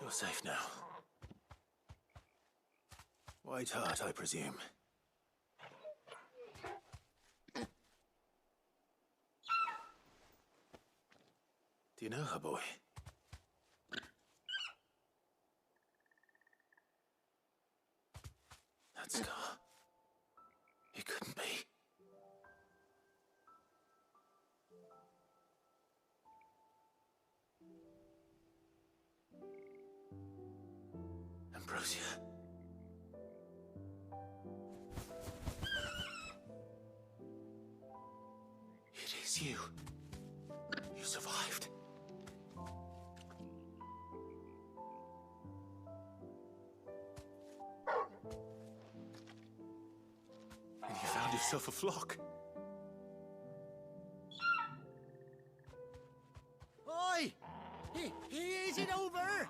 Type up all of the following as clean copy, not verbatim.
You're safe now. Whiteheart, I presume. Do you know her, boy? That scar. It couldn't be. Ambrosia. It is you. You survived. And you found yourself a flock. Oi! Is it over?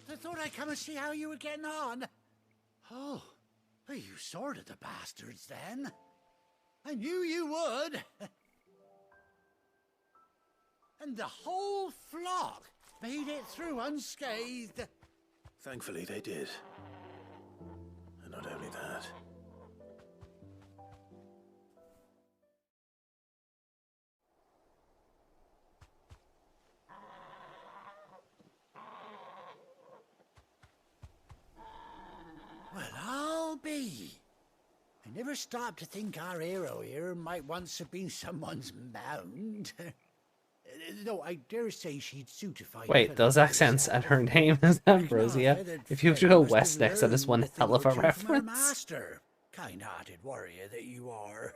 I thought I'd come and see how you were getting on. Oh, you sorted the bastards then. I knew you would. And the whole flock made it through unscathed. Thankfully, they did. And not only that. Well, I'll be. I never stopped to think our hero here might once have been someone's mount. Though I dare say she'd suit a fine Wait, fellow those like accents yourself. and her name is Ambrosia. If you have to go Must have west next, that is one learned a hell of a thing or two from her reference. master, kind-hearted warrior that you are.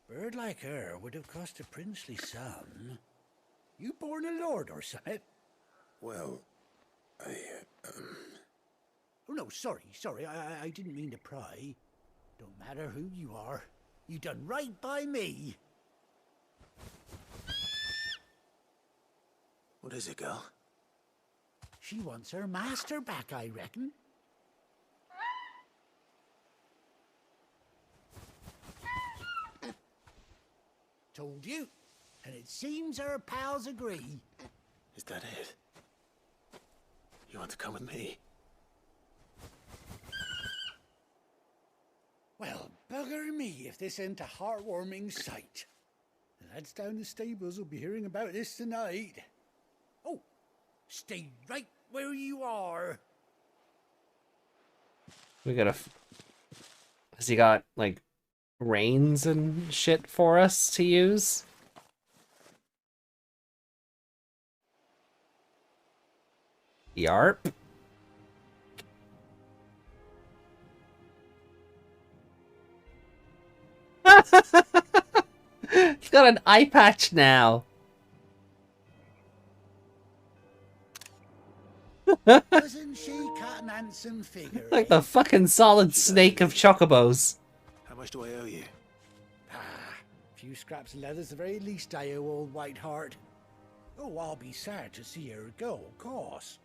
Bird like her would have cost a princely sum. You born a lord or something? Well, Oh no, sorry. I didn't mean to pry. Don't matter who you are. You done right by me. What is it, girl? She wants her master back, I reckon. Told you. And it seems her pals agree. Is that it? You want to come with me? Well, bugger me if this ain't a heartwarming sight. The lads down the stables will be hearing about this tonight. Oh, stay right where you are. We gotta. Has he got, like, reins and shit for us to use? Yarp. He's got an eye patch now. Wasn't she cut an handsome figure? Like the fucking solid snake of chocobos. How much do I owe you? A few scraps of leather's the very least I owe old Whiteheart. Oh, I'll be sad to see her go, of course.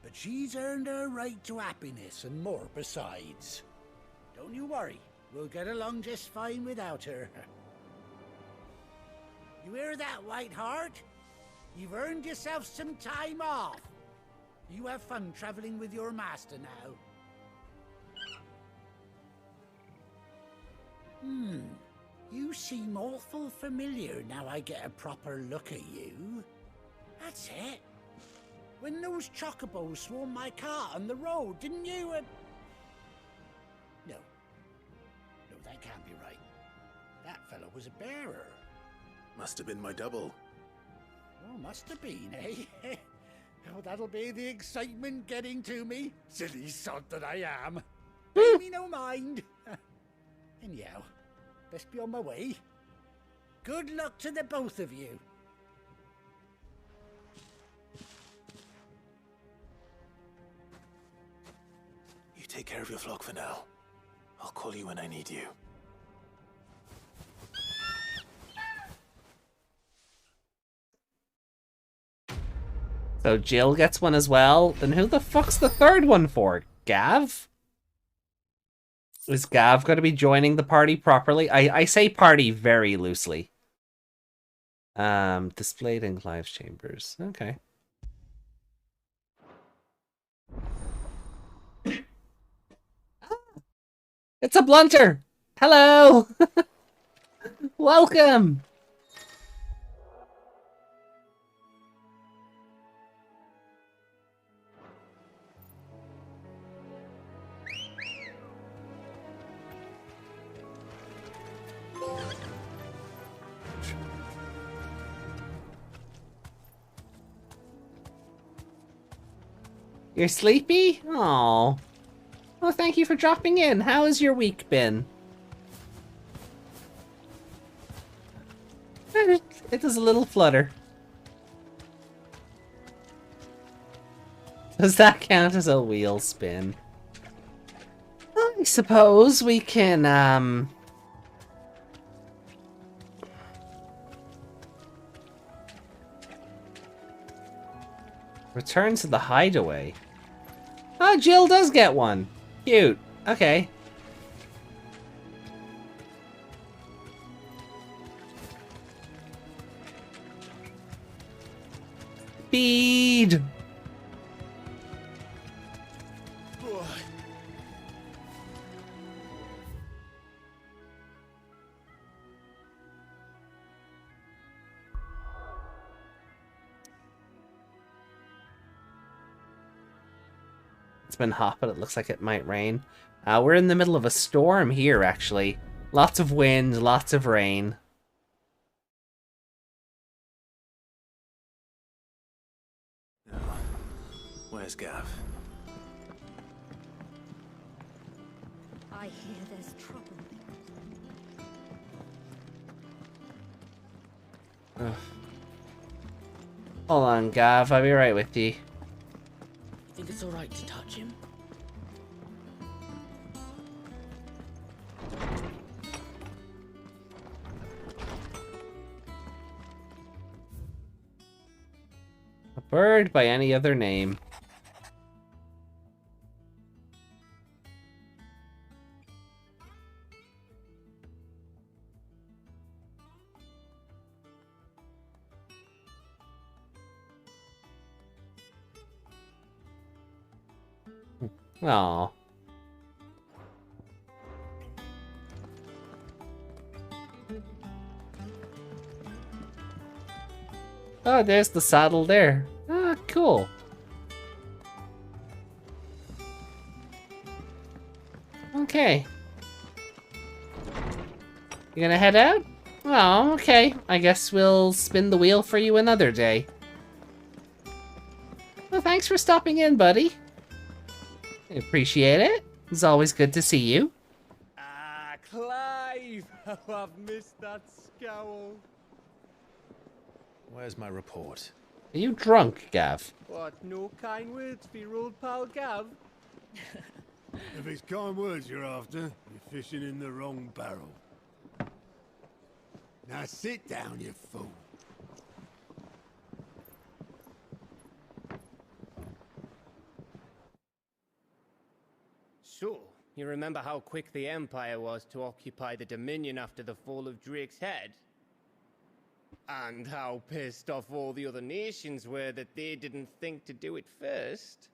But she's earned her right to happiness and more besides. Don't you worry, we'll get along just fine without her. You hear that, Whiteheart? You've earned yourself some time off. You have fun traveling with your master now. You seem awful familiar now I get a proper look at you. That's it. When those chocobos swarmed my cart on the road, didn't you? No, that can't be right. That fellow was a bearer. Must have been my double. Oh, must have been, eh? Oh, that'll be the excitement getting to me. Silly sod that I am. Pay me no mind. Anyhow, best be on my way. Good luck to the both of you. You take care of your flock for now. I'll call you when I need you. So Jill gets one as well. Then who the fuck's the third one for? Gav? Is Gav going to be joining the party properly? I say party very loosely. Displayed in Clive's chambers. Okay. It's a blunter! Hello! Welcome! You're sleepy? Aww. Well, thank you for dropping in. How has your week been? It does a little flutter. Does that count as a wheel spin? I suppose we can, return to the hideaway. Oh, Jill does get one. Cute. Okay. Feed! It's been hot, but it looks like it might rain. We're in the middle of a storm here, actually. Lots of wind, lots of rain. Oh, where's Gav? I hear there's trouble. Ugh. Hold on, Gav. I'll be right with you. Think it's alright to touch him? A bird by any other name. Aww. Oh, there's the saddle there. Ah, cool. Okay. You gonna head out? Oh, okay. I guess we'll spin the wheel for you another day. Well, thanks for stopping in, buddy. I appreciate it. It's always good to see you. Ah, Clive! How I've missed that scowl. Where's my report? Are you drunk, Gav? What, no kind words for your old pal Gav? If it's kind words you're after, you're fishing in the wrong barrel. Now sit down, you fool. So, you remember how quick the Empire was to occupy the Dominion after the fall of Drake's Head? And how pissed off all the other nations were that they didn't think to do it first?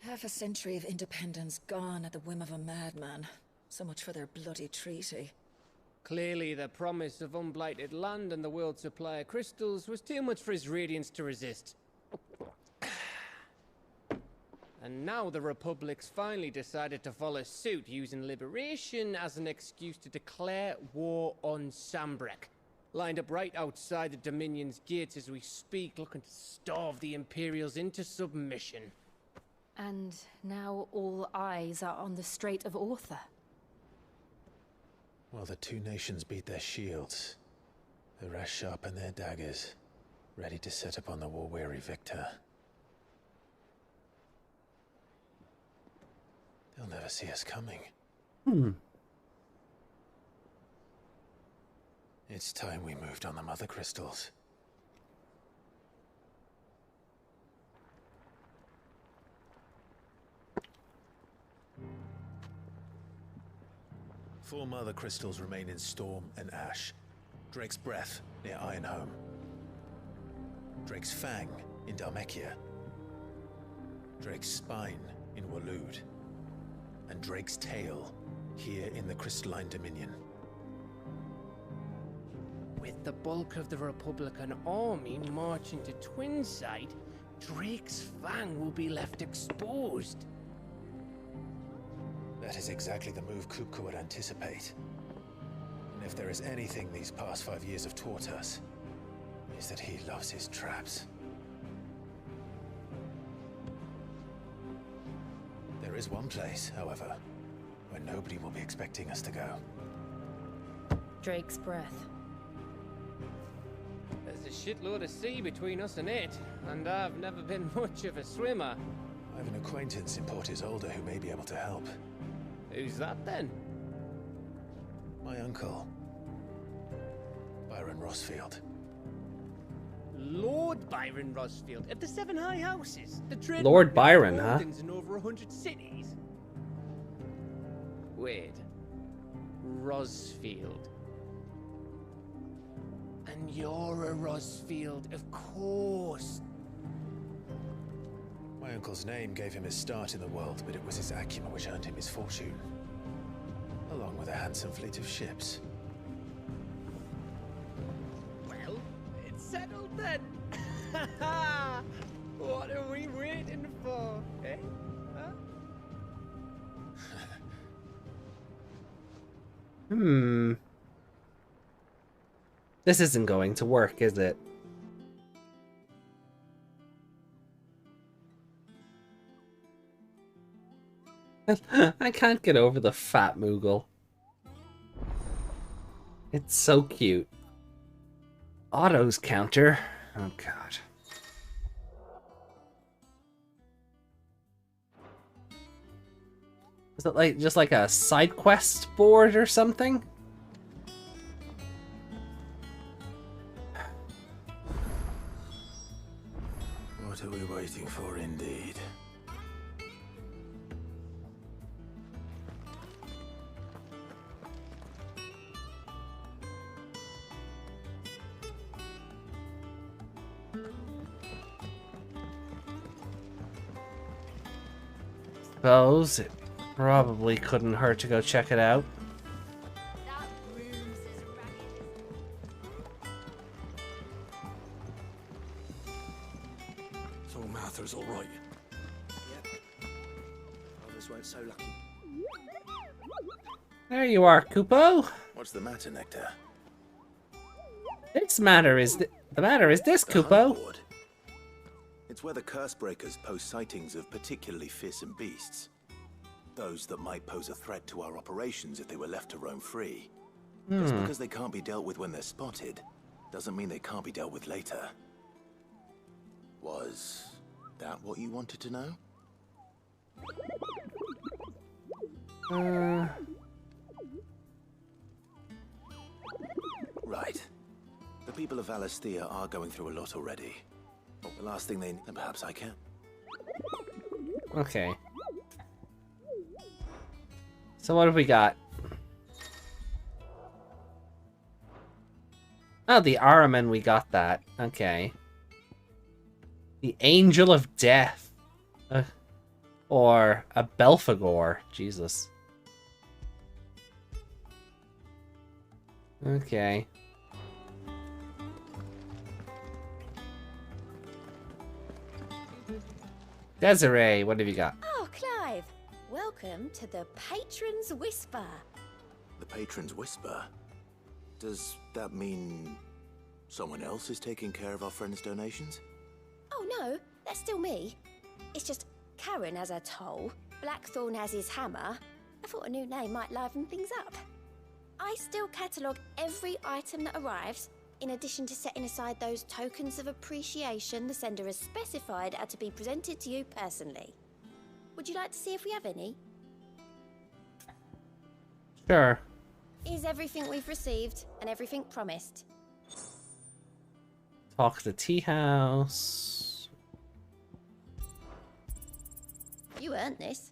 Half a century of independence gone at the whim of a madman. So much for their bloody treaty. Clearly, the promise of unblighted land and the world's supply of crystals was too much for his radiance to resist. And now the Republic's finally decided to follow suit, using liberation as an excuse to declare war on Sambrek. Lined up right outside the Dominion's gates as we speak, looking to starve the Imperials into submission. And now all eyes are on the Strait of Author. Well, the two nations beat their shields. The rest sharpen their daggers, ready to set upon the war-weary victor. They'll never see us coming. It's time we moved on the mother crystals. Four mother crystals remain in Storm and Ash. Drake's Breath near Ironhome. Drake's Fang in Dhalmekia. Drake's Spine in Waloed. And Drake's Tail here in the Crystalline Dominion. With the bulk of the Republican army marching to Twinside, Drake's Fang will be left exposed. That is exactly the move Kupka would anticipate. And if there is anything these past 5 years have taught us, is that he loves his traps. There is one place, however, where nobody will be expecting us to go. Drake's Breath. There's a shitload of sea between us and it, and I've never been much of a swimmer. I have an acquaintance in Port Isolde who may be able to help. Who's that then? My uncle, Byron Rossfield. Lord Byron Rossfield of the Seven High Houses. The trade Lord Byron, huh? In over 100 cities. Wait. Rossfield. And you're a Rossfield, of course. My uncle's name gave him his start in the world, but it was his acumen which earned him his fortune. Along with a handsome fleet of ships. Well, it's settled then. What are we waiting for, eh? Huh? This isn't going to work, is it? I can't get over the fat Moogle. It's so cute. Autos counter. Oh god. Is it like just like a side quest board or something? What are we waiting for, indeed? Suppose it probably couldn't hurt to go check it out. So Martha's all right. Yep. Others weren't so lucky. There you are, Kupo. What's the matter, Nectar? The matter is this, The Kupo. hunt board. It's where the curse breakers post sightings of particularly fearsome beasts. Those that might pose a threat to our operations if they were left to roam free. Just because they can't be dealt with when they're spotted, doesn't mean they can't be dealt with later. Was that what you wanted to know? Right. The people of Valisthea are going through a lot already. The last thing they... And perhaps I can. Okay. So what have we got? Oh, the Araman, we got that. Okay. The Angel of Death. Or a Belphegor. Jesus. Okay. Desiree, what have you got? Oh, Clive. Welcome to the Patron's Whisper. The Patron's Whisper? Does that mean someone else is taking care of our friend's donations? Oh, no. That's still me. It's just Karen has her toll, Blackthorn has his hammer. I thought a new name might liven things up. I still catalogue every item that arrives, in addition to setting aside those tokens of appreciation the sender has specified are to be presented to you personally. Would you like to see if we have any? Sure. Is everything we've received and everything promised? Talk to the tea house. You earned this.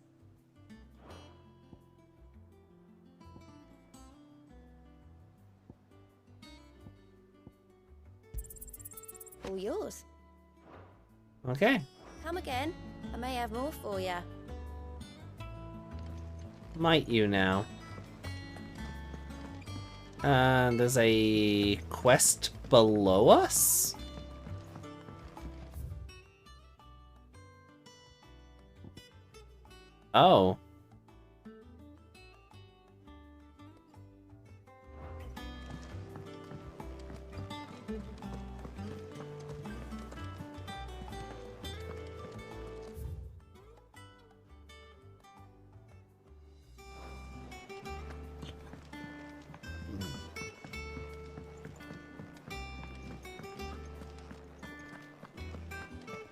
All yours. Okay. Come again. I may have more for you. Might you now? There's a quest below us? Oh.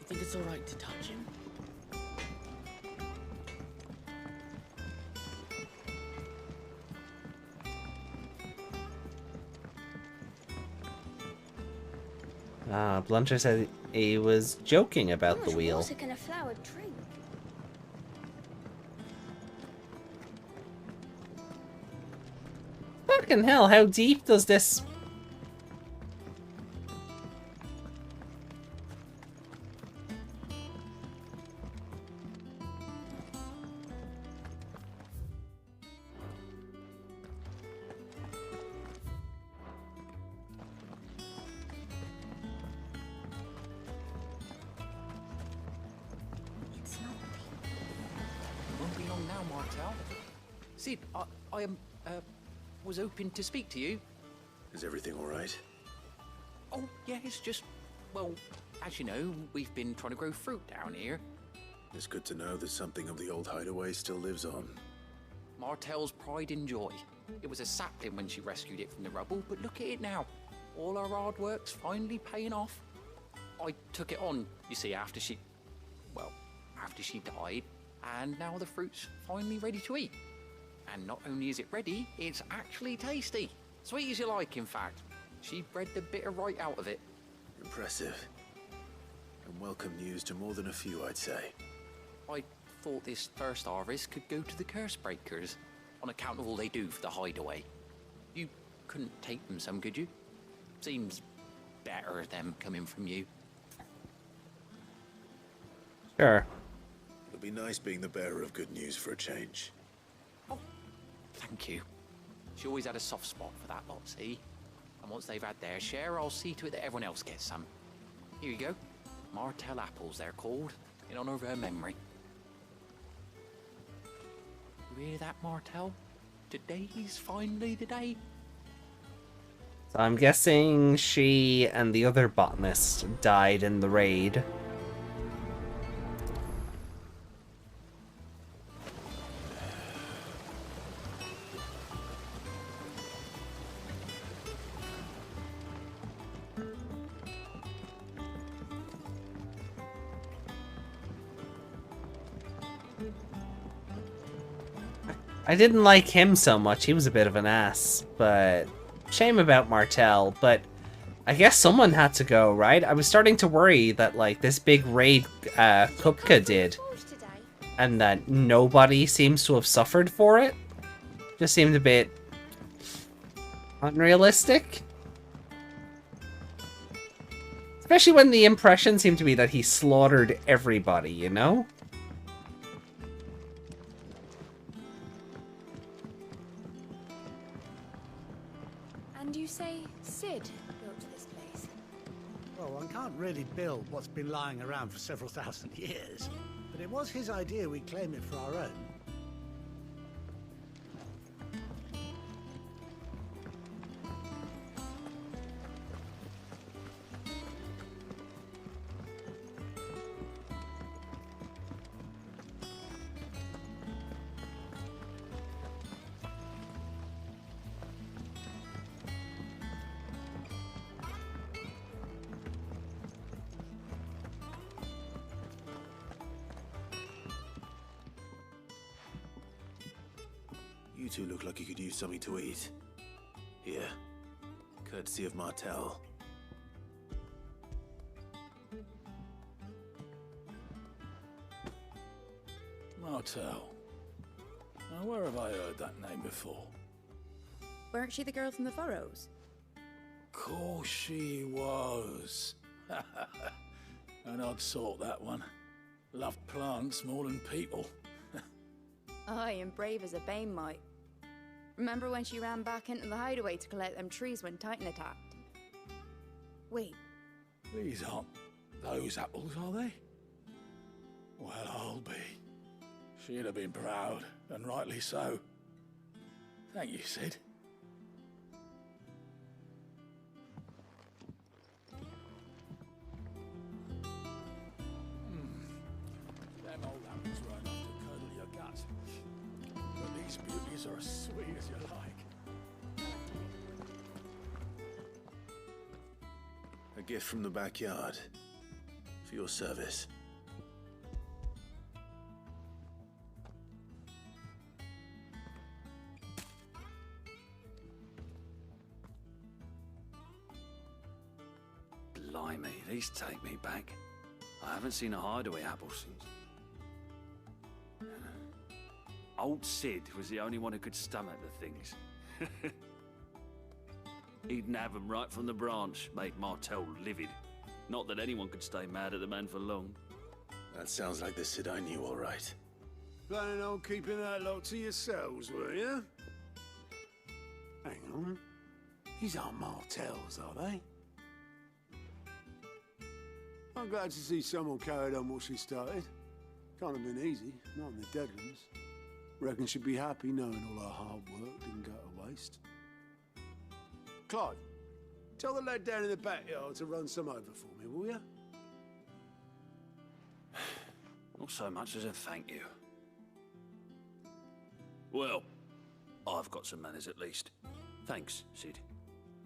You think it's alright to touch him? Blunter said he was joking about the wheel. Water can a flower drink? Fucking hell, how deep does this... It's not deep. Won't be long now, Martelle. Sid, I was hoping to speak to you. Is everything all right? Oh, yeah, it's just, well, as you know, we've been trying to grow fruit down here. It's good to know that something of the old hideaway still lives on. Martelle's pride and joy. It was a sapling when she rescued it from the rubble, but look at it now. All our hard work's finally paying off. I took it on, you see, after she died, and now the fruit's finally ready to eat. And not only is it ready, it's actually tasty. Sweet as you like, in fact. She bred the bitter right out of it. Impressive. And welcome news to more than a few, I'd say. I thought this first harvest could go to the curse breakers, on account of all they do for the hideaway. You couldn't take them some, could you? Seems better them coming from you. Sure. It'll be nice being the bearer of good news for a change. Oh, thank you. She always had a soft spot for that lot, see? And once they've had their share, I'll see to it that everyone else gets some. Here you go. Martelle apples, they're called, in honor of her memory. You hear that, Martelle? Today's finally the day. So I'm guessing she and the other botanist died in the raid. I didn't like him so much. He was a bit of an ass, but shame about Martelle. But I guess someone had to go, right? I was starting to worry that like this big raid Kupka did, and that nobody seems to have suffered for it. Just seemed a bit unrealistic. Especially when the impression seemed to be that he slaughtered everybody, you know? And you say Sid built this place? Well, one can't really build what's been lying around for several thousand years. But it was his idea we claim it for our own. You two look like you could use something to eat. Here, courtesy of Martelle. Martelle. Now, where have I heard that name before? Weren't she the girl from the Furrows? Course she was. An odd sort, that one. Loved plants more than people. Aye, and brave as a bane might. Remember when she ran back into the hideaway to collect them trees when Titan attacked? Wait. These aren't those apples, are they? Well, I'll be. She'd have been proud, and rightly so. Thank you, Sid. Them old apples were enough to curdle your guts. But these beauties are as sweet as you like. A gift from the backyard. For your service. Blimey, these take me back. I haven't seen a hideaway apple since. Old Sid was the only one who could stomach the things. He'd nab them right from the branch, made Martelle livid. Not that anyone could stay mad at the man for long. That sounds like the Sid I knew, all right. Planning on keeping that lot to yourselves, were you? Hang on. These aren't Martelles, are they? I'm glad to see someone carried on what she started. Can't have been easy, not in the Deadlands. Reckon she'd be happy knowing all her hard work didn't go to waste. Clive, tell the lad down in the backyard to run some over for me, will you? Not so much as a thank you. Well, I've got some manners at least. Thanks, Sid.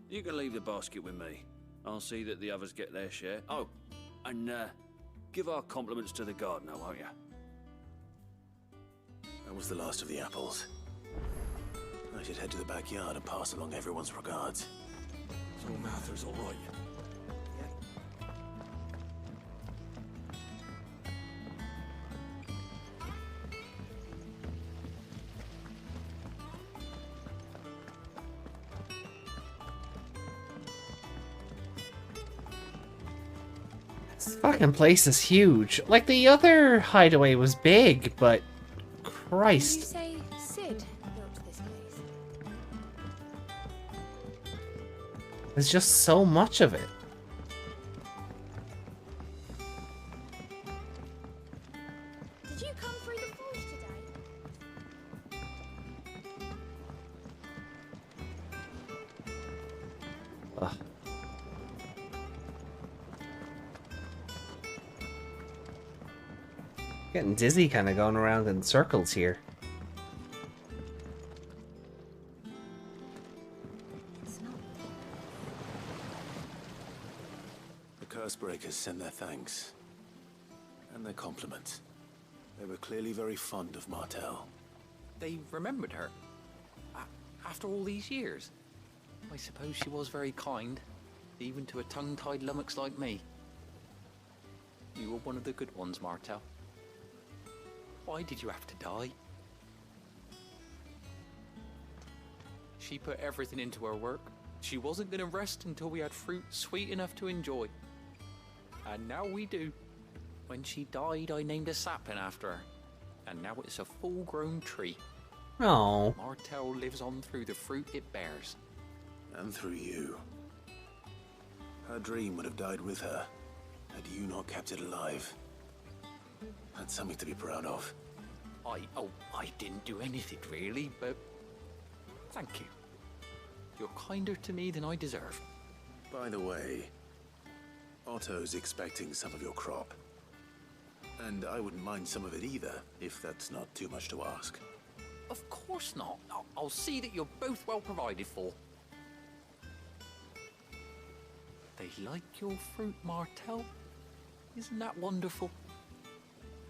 You can leave the basket with me. I'll see that the others get their share. Oh, and give our compliments to the gardener, won't you? That was the last of the apples. I should head to the backyard and pass along everyone's regards. So Mather's all right. This fucking place is huge. Like, the other hideaway was big, but Christ. Did you say Sid built this place? There's just so much of it. Did you come through the forge today? Ugh. Getting dizzy kind of going around in circles here. The Cursebreakers send their thanks. And their compliments. They were clearly very fond of Martelle. They remembered her. After all these years. I suppose she was very kind, even to a tongue-tied lummox like me. You were one of the good ones, Martelle. Why did you have to die? She put everything into her work. She wasn't going to rest until we had fruit sweet enough to enjoy. And now we do. When she died, I named a sapling after her. And now it's a full-grown tree. Oh. Martelle lives on through the fruit it bears. And through you. Her dream would have died with her, had you not kept it alive. That's something to be proud of. I didn't do anything really, but thank you. You're kinder to me than I deserve. By the way, Otto's expecting some of your crop. And I wouldn't mind some of it either, if that's not too much to ask. Of course not. I'll see that you're both well provided for. They like your fruit, Martelle. Isn't that wonderful?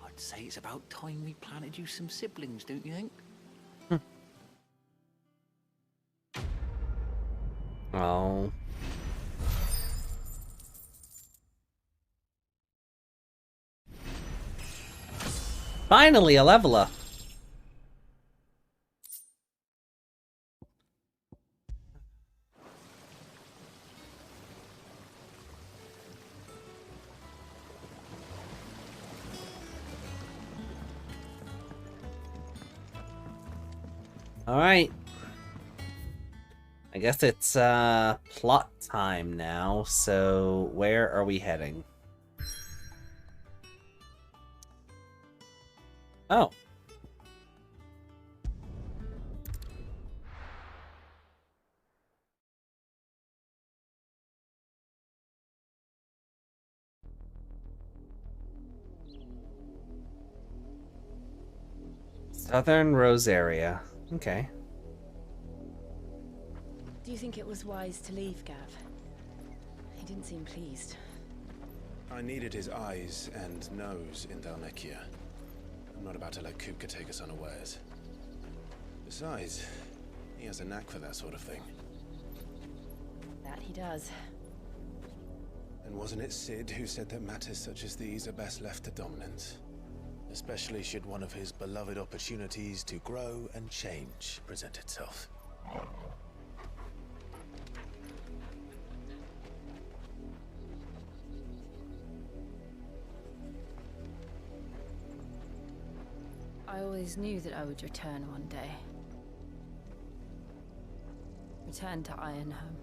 I'd say it's about time we planted you some siblings, don't you think? Oh. Finally, a level up. Alright. I guess it's plot time now, so where are we heading? Oh. Southern Rosaria. Okay. Do you think it was wise to leave, Gav? He didn't seem pleased. I needed his eyes and nose in Dhalmekia. I'm not about to let Kupka take us unawares. Besides, he has a knack for that sort of thing. That he does. And wasn't it Sid who said that matters such as these are best left to dominance? Especially should one of his beloved opportunities to grow and change present itself. I always knew that I would return one day. Return to Ironhome.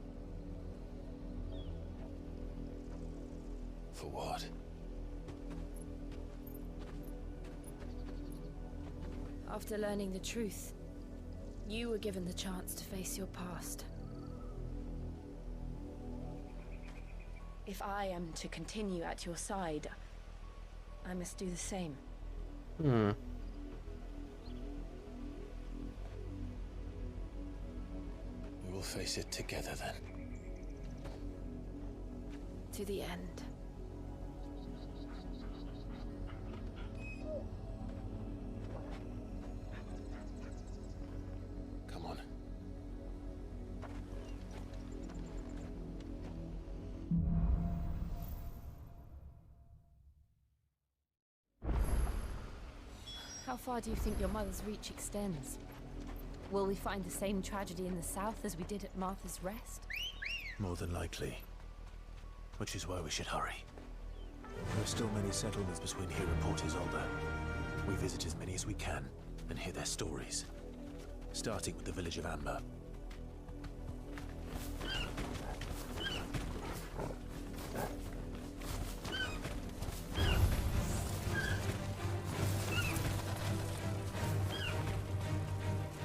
For what? After learning the truth, you were given the chance to face your past. If I am to continue at your side, I must do the same. Hmm. We will face it together then. To the end. Come on. How far do you think your mother's reach extends? Will we find the same tragedy in the south as we did at Martha's Rest? More than likely. Which is why we should hurry. There are still many settlements between here and Port Isolde. We visit as many as we can and hear their stories. Starting with the village of Amber.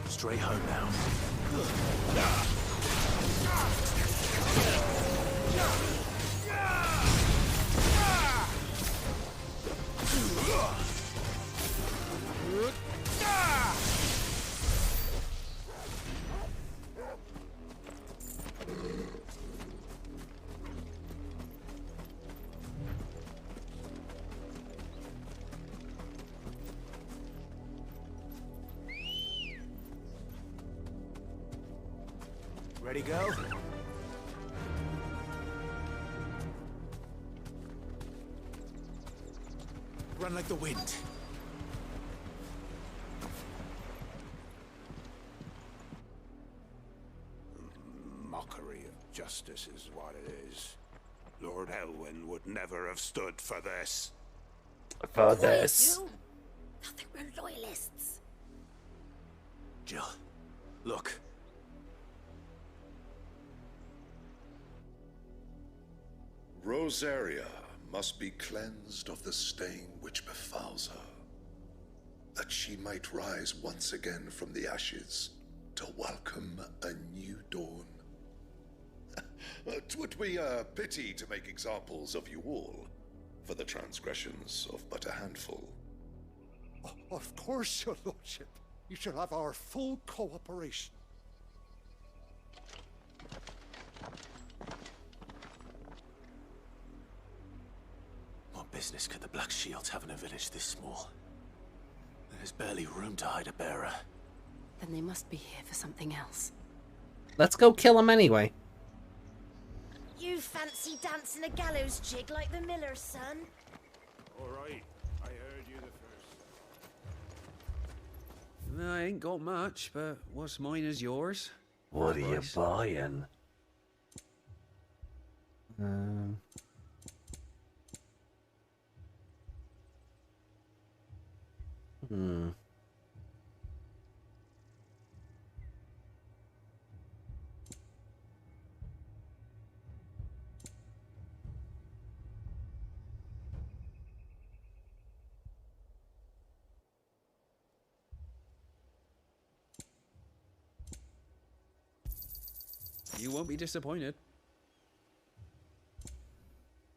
Straight home now. Ready, go? Run like the wind. Mockery of justice is what it is. Lord Elwyn would never have stood for this. For this. You? Nothing, we're loyalists. Jill, look. Rosaria must be cleansed of the stain which befouls her, that she might rise once again from the ashes to welcome a new dawn. 'Twould be a pity to make examples of you all, for the transgressions of but a handful. Of course, your lordship. You shall have our full cooperation. What business could the Black Shields have in a village this small? There's barely room to hide a bearer. Then they must be here for something else. Let's go kill him anyway. You fancy dancing a gallows jig like the miller's son? All right, I heard you the first. I ain't got much, but what's mine is yours. What are you buying? You won't be disappointed.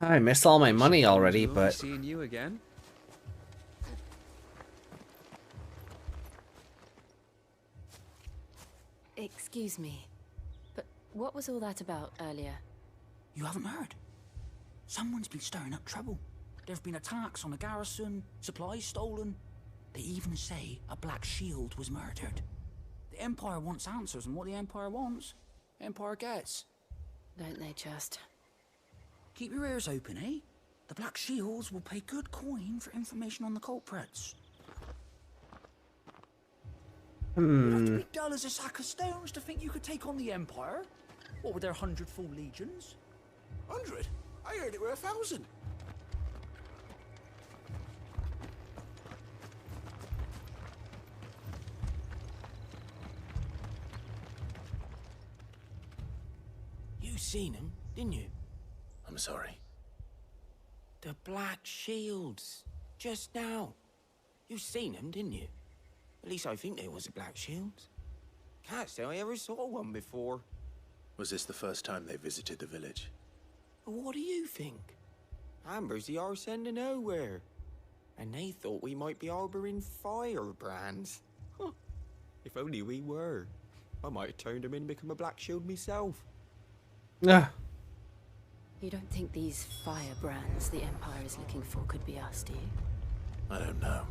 I missed all my money already, We'll be but seeing you again. Excuse me, but what was all that about earlier? You haven't heard? Someone's been stirring up trouble. There have been attacks on the garrison, supplies stolen. They even say a Black Shield was murdered. The Empire wants answers, and what the Empire wants, Empire gets. Don't they just? Keep your ears open, eh? The Black Shields will pay good coin for information on the culprits. You have to be dull as a sack of stones to think you could take on the Empire. What with their 100 full legions? 100? I heard it were 1,000. You seen him, didn't you? I'm sorry. The Black Shields. Just now. You seen them, didn't you? At least I think there was a Black Shield. Can't say I ever saw one before. Was this the first time they visited the village? What do you think? Amber's the arse end of nowhere. And they thought we might be harboring firebrands. Huh. If only we were. I might have turned them in and become a Black Shield myself. Yeah. You don't think these firebrands the Empire is looking for could be us, do you? I don't know.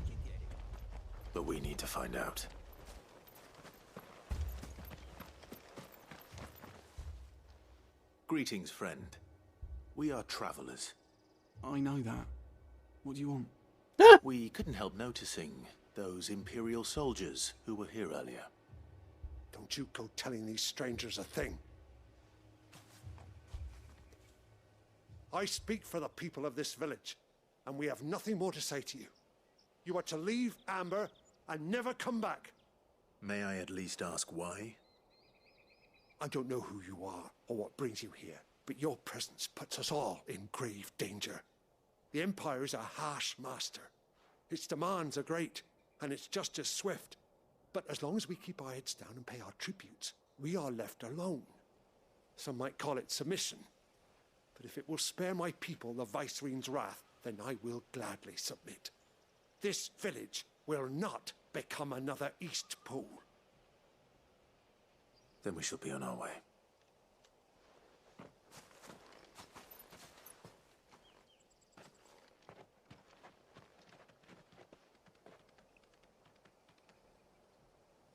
But we need to find out. Greetings, friend. We are travelers. I know that. What do you want? We couldn't help noticing those Imperial soldiers who were here earlier. Don't you go telling these strangers a thing. I speak for the people of this village, and we have nothing more to say to you. You are to leave Amber and never come back. May I at least ask why? I don't know who you are or what brings you here, but your presence puts us all in grave danger. The Empire is a harsh master. Its demands are great, and its justice swift. But as long as we keep our heads down and pay our tributes, we are left alone. Some might call it submission. But if it will spare my people the Viceroy's wrath, then I will gladly submit. This village will not become another Eastpool. Then we shall be on our way.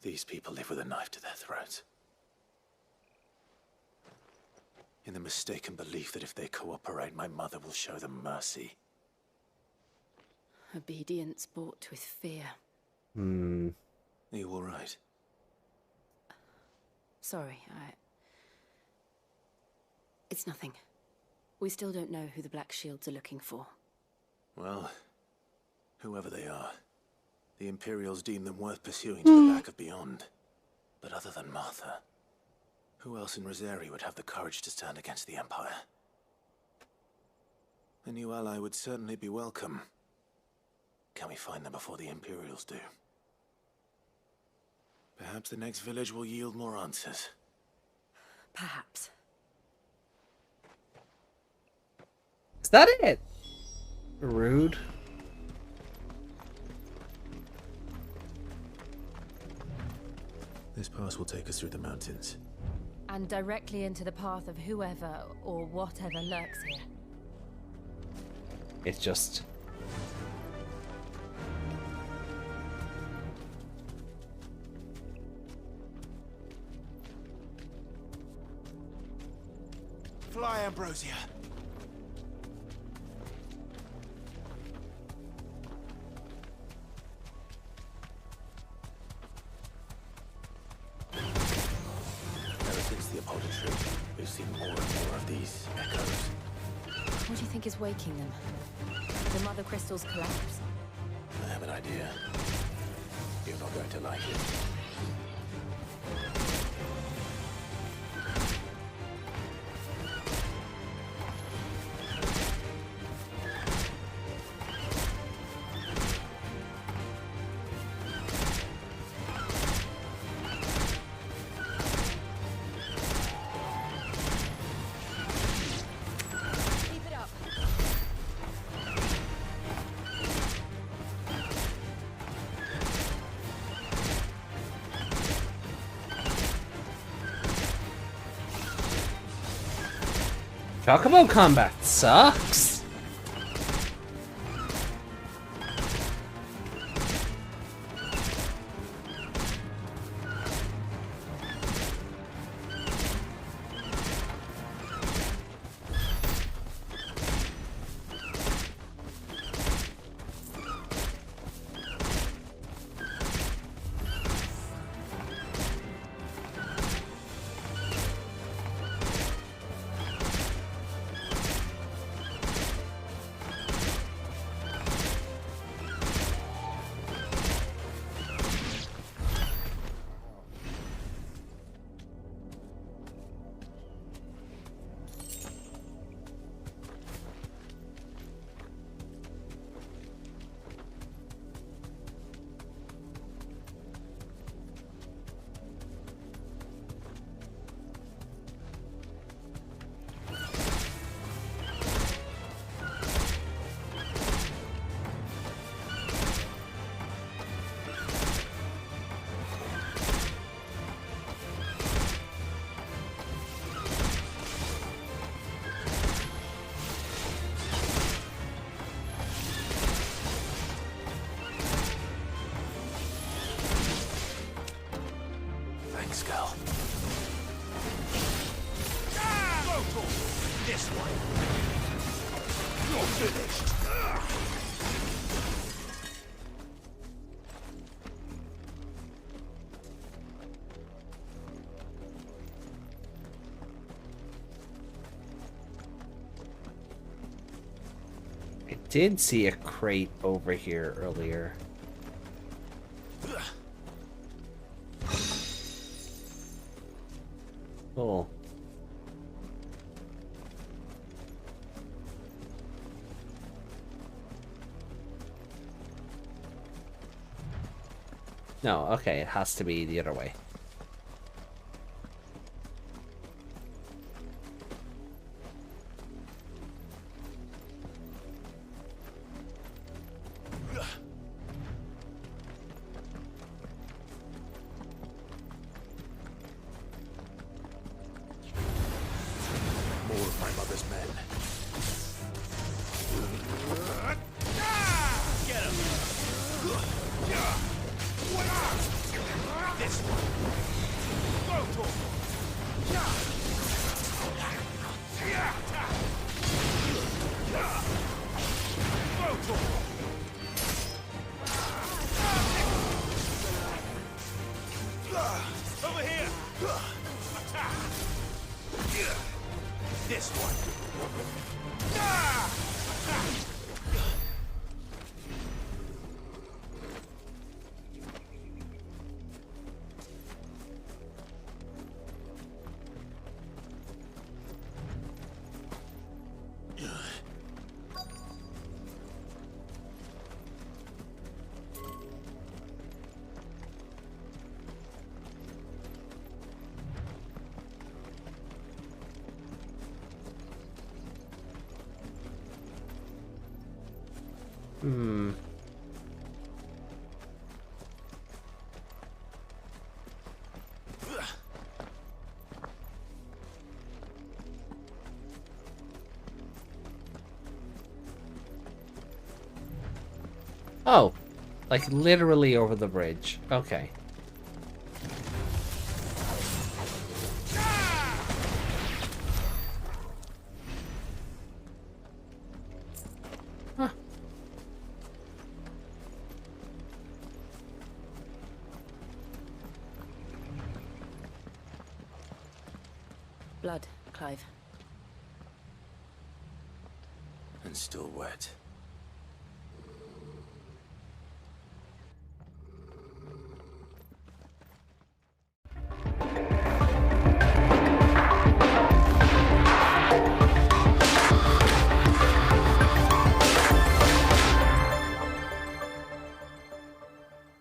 These people live with a knife to their throats. In the mistaken belief that if they cooperate, my mother will show them mercy. Obedience bought with fear. Are you all right? Sorry, It's nothing. We still don't know who the Black Shields are looking for. Well, whoever they are, the Imperials deem them worth pursuing to the back of beyond. But other than Martha, who else in Rosari would have the courage to stand against the Empire? A new ally would certainly be welcome. Can we find them before the Imperials do? Perhaps the next village will yield more answers. Perhaps. Is that it? Rude. This pass will take us through the mountains. And directly into the path of whoever or whatever lurks here. It's just... Fly, Ambrosia. Ever since the apology, we've seen more and more of these echoes. What do you think is waking them? The Mother Crystal's collapse? I have an idea. You're not going to like it. Chocobo combat sucks. Thanks, girl. This way. You're finished. I did see a crate over here earlier. Cool. No, okay, it has to be the other way. More of my mother's men. Get him. This one. Go to him. Go to him. Over here. Attack. This one. Attack. Oh, like literally over the bridge. Okay. Huh. Blood, Clive. And still wet.